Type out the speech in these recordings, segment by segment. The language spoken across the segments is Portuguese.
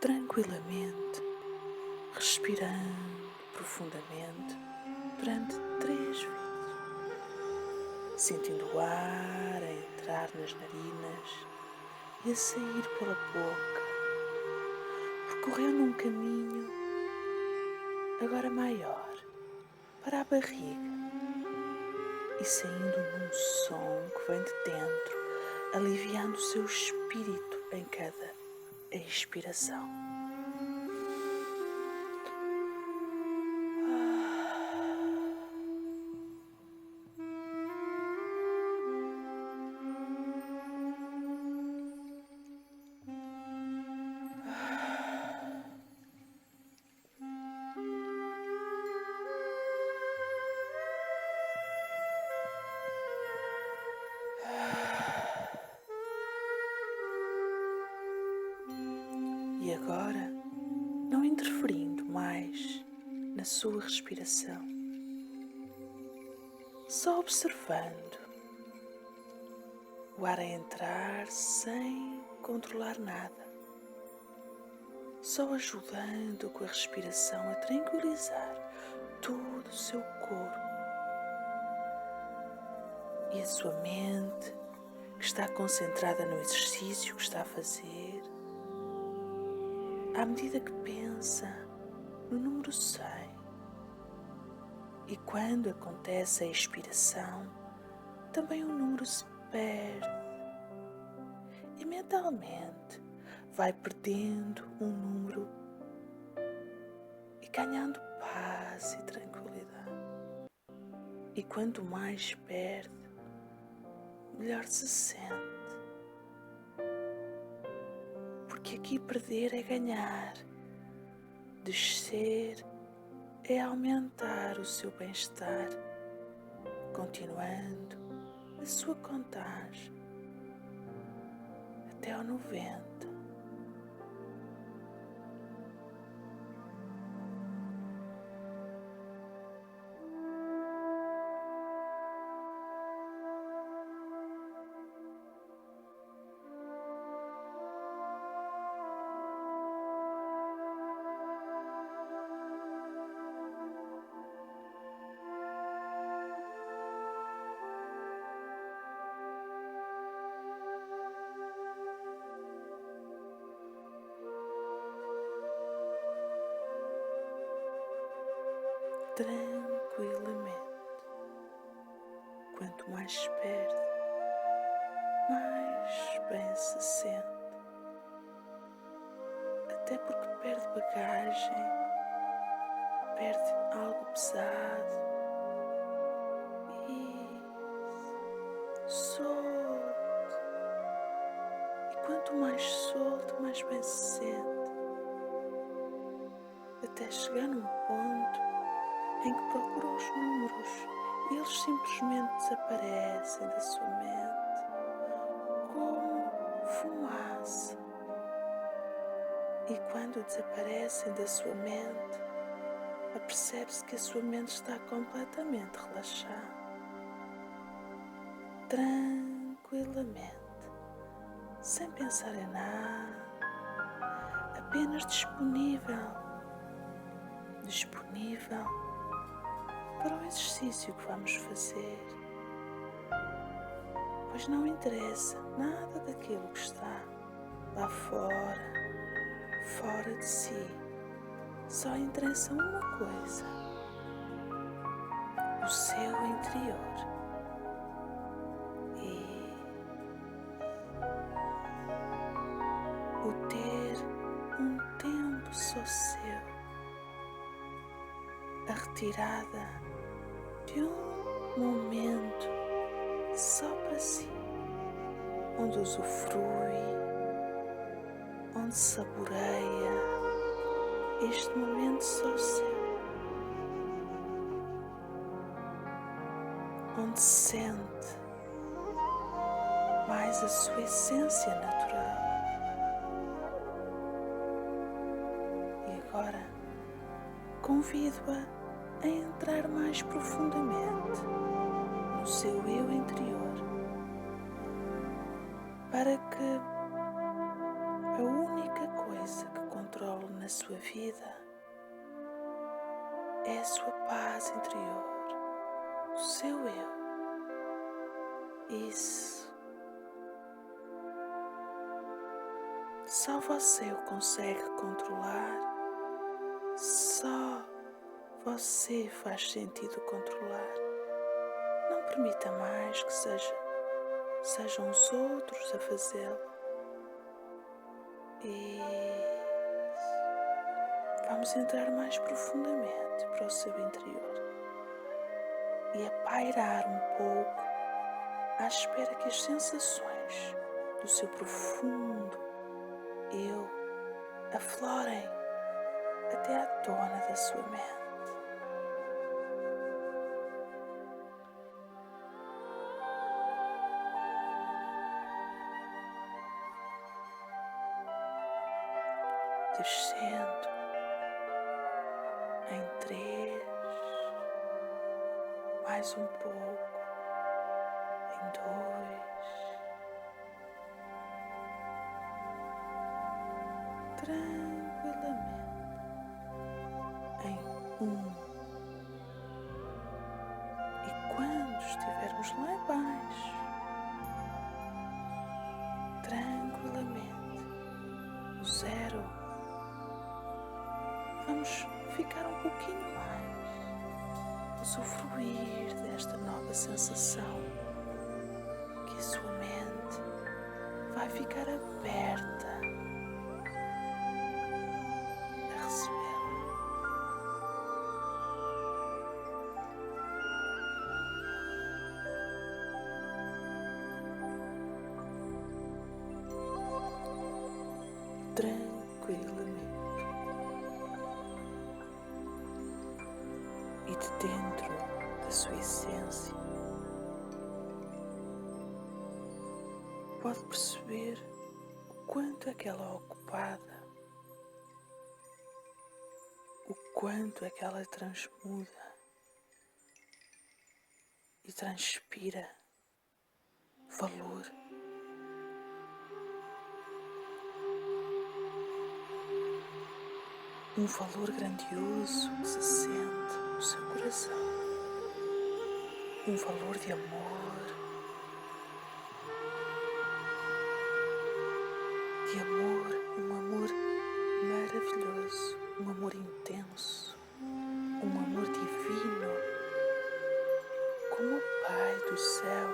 tranquilamente, respirando profundamente durante 3 vezes, sentindo o ar a entrar nas narinas e a sair pela boca, percorrendo um caminho agora maior para a barriga e saindo num som que vem de dentro, aliviando o seu espírito em cada expiração. E agora, não interferindo mais na sua respiração, só observando o ar a entrar sem controlar nada, só ajudando com a respiração a tranquilizar todo o seu corpo e a sua mente, que está concentrada no exercício que está a fazer. À medida que pensa no número 100, e quando acontece a expiração, também o número se perde e mentalmente vai perdendo um número e ganhando paz e tranquilidade. E quanto mais perde, melhor se sente. Porque aqui perder é ganhar, descer é aumentar o seu bem-estar, continuando a sua contagem até ao 90. Tranquilamente. Quanto mais perde, mais bem se sente. Até porque perde bagagem, perde algo pesado e solte. E quanto mais solto, mais bem se sente. Até chegar num ponto em que procura os números e eles simplesmente desaparecem da sua mente como fumaça. E quando desaparecem da sua mente, apercebe-se que a sua mente está completamente relaxada, tranquilamente, sem pensar em nada, apenas disponível para o exercício que vamos fazer, pois não interessa nada daquilo que está lá fora de si, só interessa uma coisa: o seu interior. E o ter um tempo só seu, a retirada de um momento só para si, onde usufrui, onde saboreia este momento só seu, onde sente mais a sua essência natural. E agora convido-a a entrar mais profundamente no seu eu interior, para que a única coisa que controle na sua vida é a sua paz interior, o seu eu. Isso. Só você o consegue controlar. Só você faz sentido controlar. Não permita mais que sejam os outros a fazê-lo. Vamos entrar mais profundamente para o seu interior e a pairar um pouco à espera que as sensações do seu profundo eu aflorem até à tona da sua mente. Descendo em 3, mais um pouco, em 2, tranquilamente, em 1. E quando estivermos lá embaixo, tranquilamente, no 0, vamos ficar um pouquinho mais, usufruir desta nova sensação, que a sua mente vai ficar aberta a recebê-la. Tranquilamente. E de dentro da sua essência pode perceber o quanto é que ela é ocupada, o quanto é que ela transmuda e transpira valor. Um valor grandioso que se sente no seu coração. Um valor de amor. Um amor maravilhoso. Um amor intenso. Um amor divino. Como o Pai do céu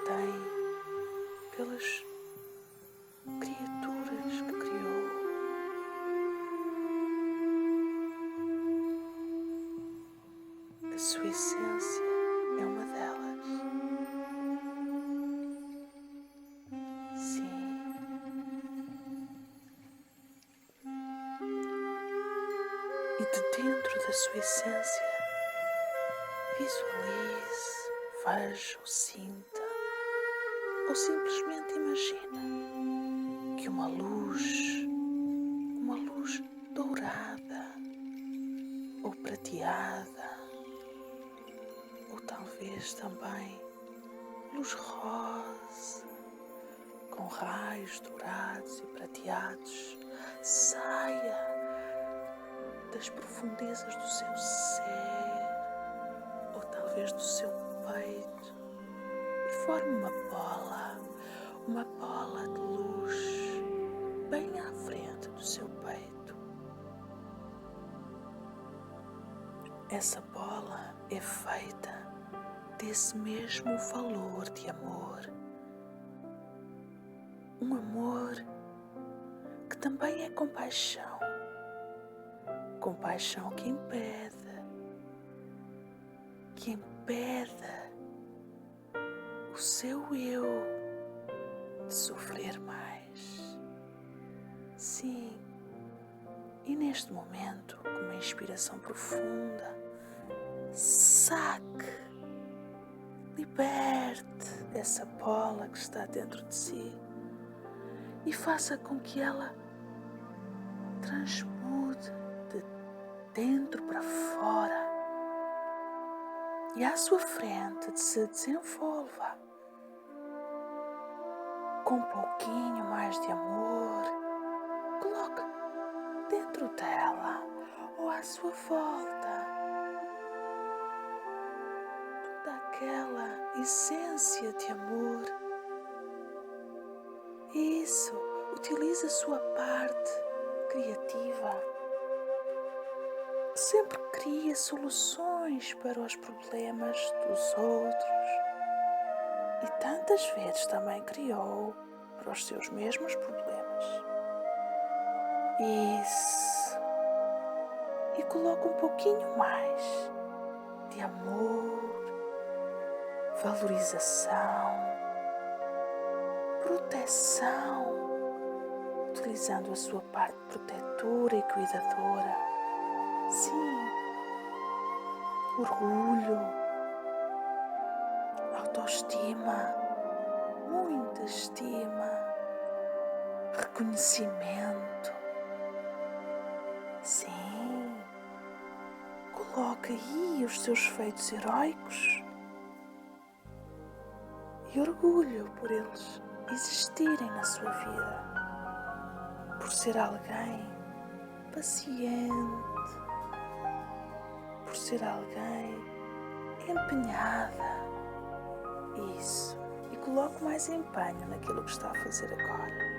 tem pelas criaturas que criou. A sua essência é uma delas. Sim. E de dentro da sua essência, visualize, veja ou sinta, ou simplesmente imagina que uma luz dourada ou prateada, ou talvez também luz rosa, com raios dourados e prateados, saia das profundezas do seu ser, ou talvez do seu peito, e forme uma bola de luz bem à frente do seu peito. Essa bola é feita desse mesmo valor de amor. Um amor que também é compaixão. Compaixão que impede o seu eu de sofrer mais. Sim, e neste momento, com uma inspiração profunda, saque, liberte essa bola que está dentro de si e faça com que ela transmude de dentro para fora e à sua frente se desenvolva com um pouquinho mais de amor. Coloque dentro dela ou à sua volta, toda aquela essência de amor. Isso, utilize a sua parte criativa. Sempre cria soluções para os problemas dos outros e tantas vezes também criou para os seus mesmos problemas. Isso. E coloca um pouquinho mais de amor, valorização, proteção, utilizando a sua parte protetora e cuidadora. Sim, orgulho, autoestima, muita estima, reconhecimento. Sim, coloque aí os seus feitos heróicos e orgulho por eles existirem na sua vida, por ser alguém paciente, por ser alguém empenhada. Isso. E coloque mais empenho naquilo que está a fazer agora.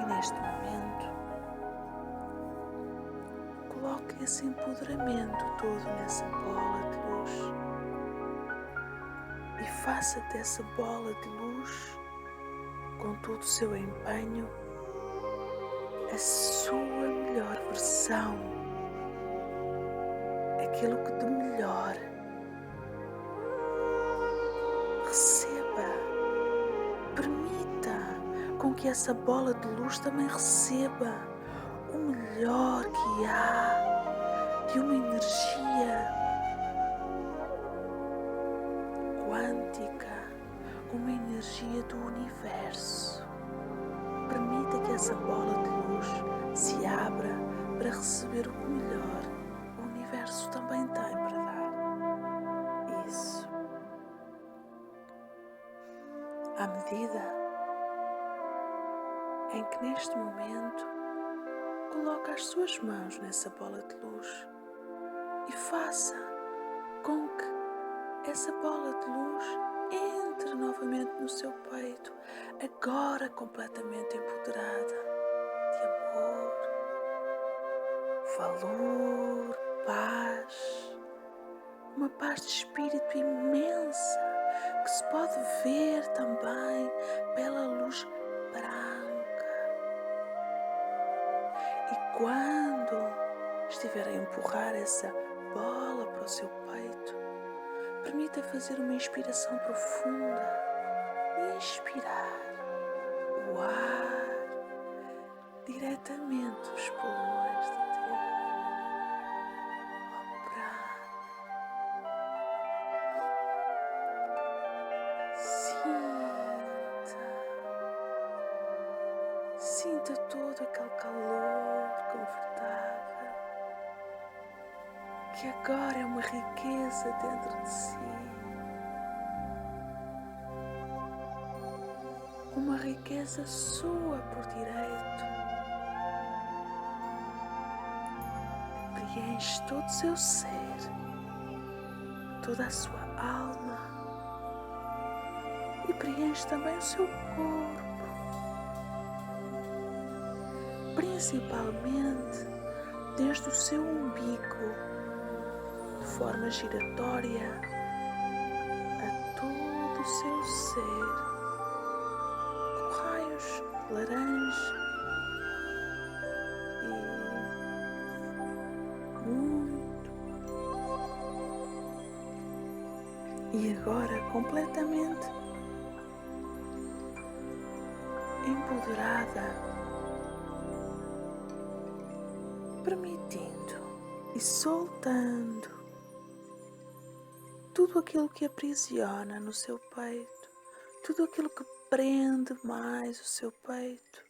E neste momento, coloque esse empoderamento todo nessa bola de luz e faça dessa bola de luz, com todo o seu empenho, a sua melhor versão, aquilo que de melhor. Receba, permita com que essa bola de luz também receba o melhor que há de uma energia quântica, uma energia do universo. Permita que essa bola de luz se abra para receber o que melhor o universo também tem para dar. Isso. À medida em que neste momento coloca as suas mãos nessa bola de luz e faça com que essa bola de luz entre novamente no seu peito, agora completamente empoderada de amor, valor, paz, uma paz de espírito imensa que se pode ver também pela luz branca. E quando estiver a empurrar essa bola para o seu peito, permita fazer uma inspiração profunda e expirar o ar diretamente dos pulmões de teu operar. Sinta todo aquele calor confortável que agora é uma riqueza dentro de si. Uma riqueza sua por direito. Preenche todo o seu ser, toda a sua alma e preenche também o seu corpo. Principalmente desde o seu umbigo, de forma giratória, a todo o seu ser, com raios laranja e agora completamente empoderada, permitindo e soltando tudo aquilo que aprisiona no seu peito, tudo aquilo que prende mais o seu peito.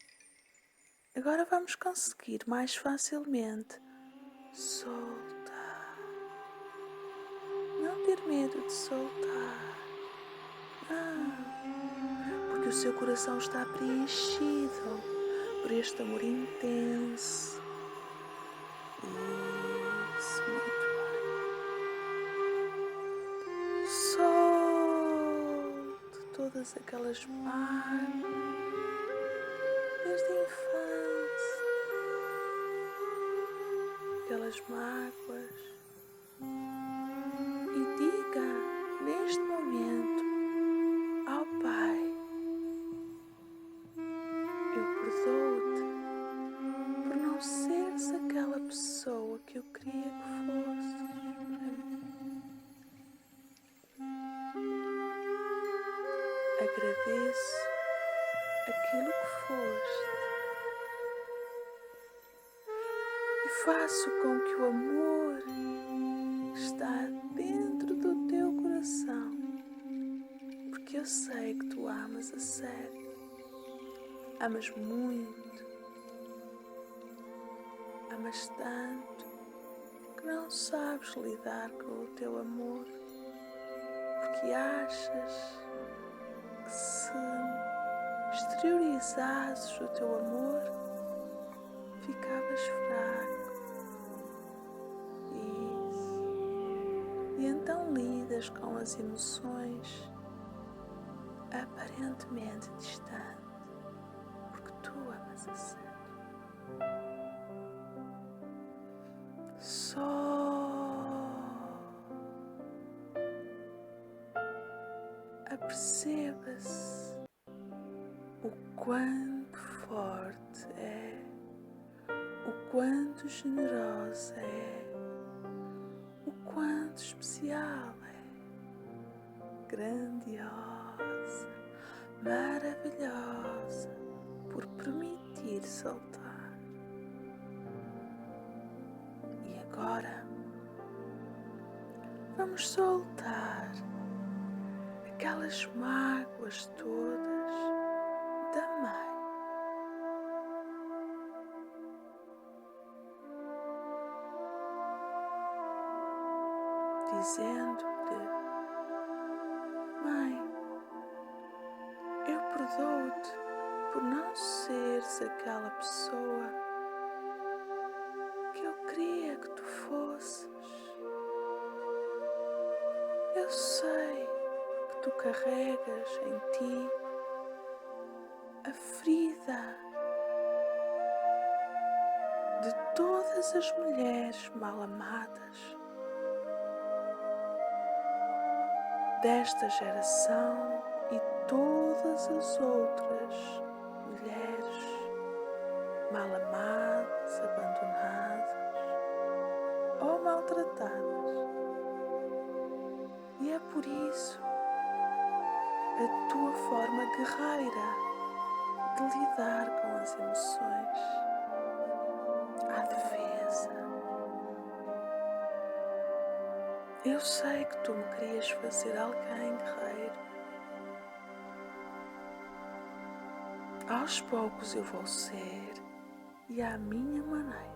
Agora vamos conseguir mais facilmente soltar. Não ter medo de soltar. Não. o seu coração está preenchido por este amor intenso. Isso, muito bem. Solte todas aquelas mágoas desde a infância, aquelas mágoas, e diga neste momento ao Pai: eu perdoo-te por não seres aquela pessoa que eu queria que fosses para mim. Agradeço aquilo que foste e faço com que o amor que está dentro do teu coração, porque eu sei que tu amas a sério, amas muito, amas tanto que não sabes lidar com o teu amor, porque achas que se exteriorizasses o teu amor, ficavas fraco. Isso. E então lidas com as emoções aparentemente distantes, porque tu amas a sério. Só aperceba-se o quanto forte é, o quanto generosa é, o quanto especial é, grandiosa, maravilhosa, por permitir soltar. E agora vamos soltar aquelas mágoas todas da mãe. Dizendo-lhe: mãe, eu perdoo-te por não seres aquela pessoa que eu queria que tu fosses. Eu sei que tu carregas em ti a ferida de todas as mulheres mal amadas desta geração e todas as outras mulheres mal amadas, abandonadas ou maltratadas. E é por isso a tua forma guerreira de lidar com as emoções, à defesa. Eu sei que tu me querias fazer alguém guerreiro. Aos poucos eu vou ser, e à minha maneira.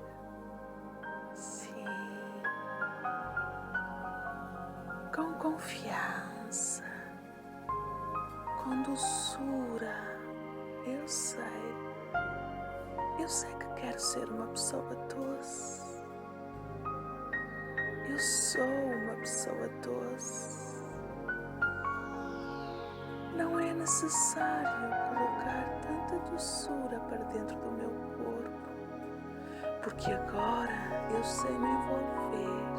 Sim, com confiança, com doçura. Eu sei que quero ser uma pessoa doce. Eu sou uma pessoa doce. Não é necessário colocar tanta doçura para dentro do meu corpo, porque agora eu sei me envolver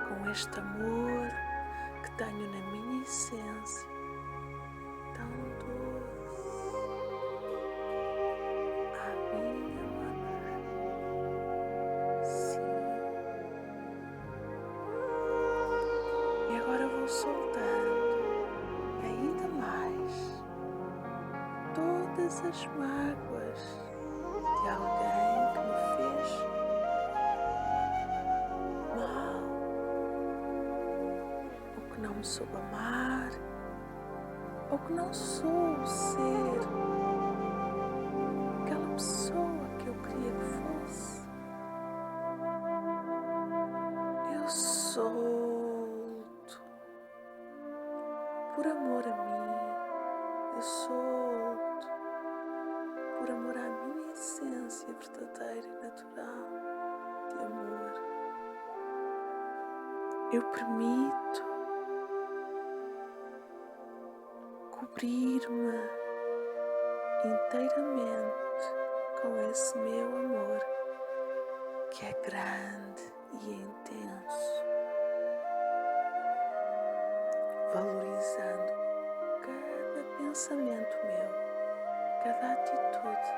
com este amor que tenho na minha essência, tão doce, à minha maneira. Sim. E agora vou soltando ainda mais todas as mágoas de alguém que me fez mal, ou que não me soube amar, ou que não soube ser aquela pessoa que eu queria que fosse. Eu solto por amor a mim. Eu solto por amor à minha essência verdadeira e natural de amor. Eu permito cobrir-me inteiramente com esse meu amor que é grande e intenso, valorizando cada pensamento meu, cada atitude,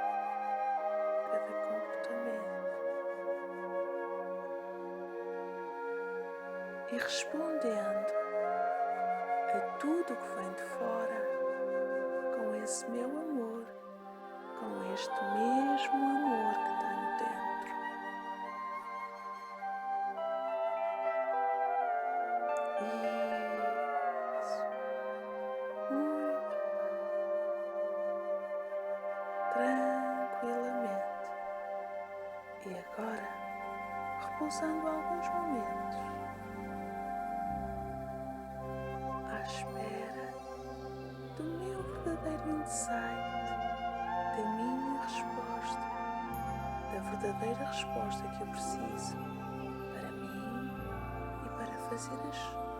cada comportamento e respondendo a tudo o que vem de fora com esse meu amor, com este mesmo amor que tenho dentro. Isso, muito tranquilamente. E agora, repousando alguns momentos, à espera do meu verdadeiro insight, da minha resposta, da verdadeira resposta que eu preciso para mim e para fazer as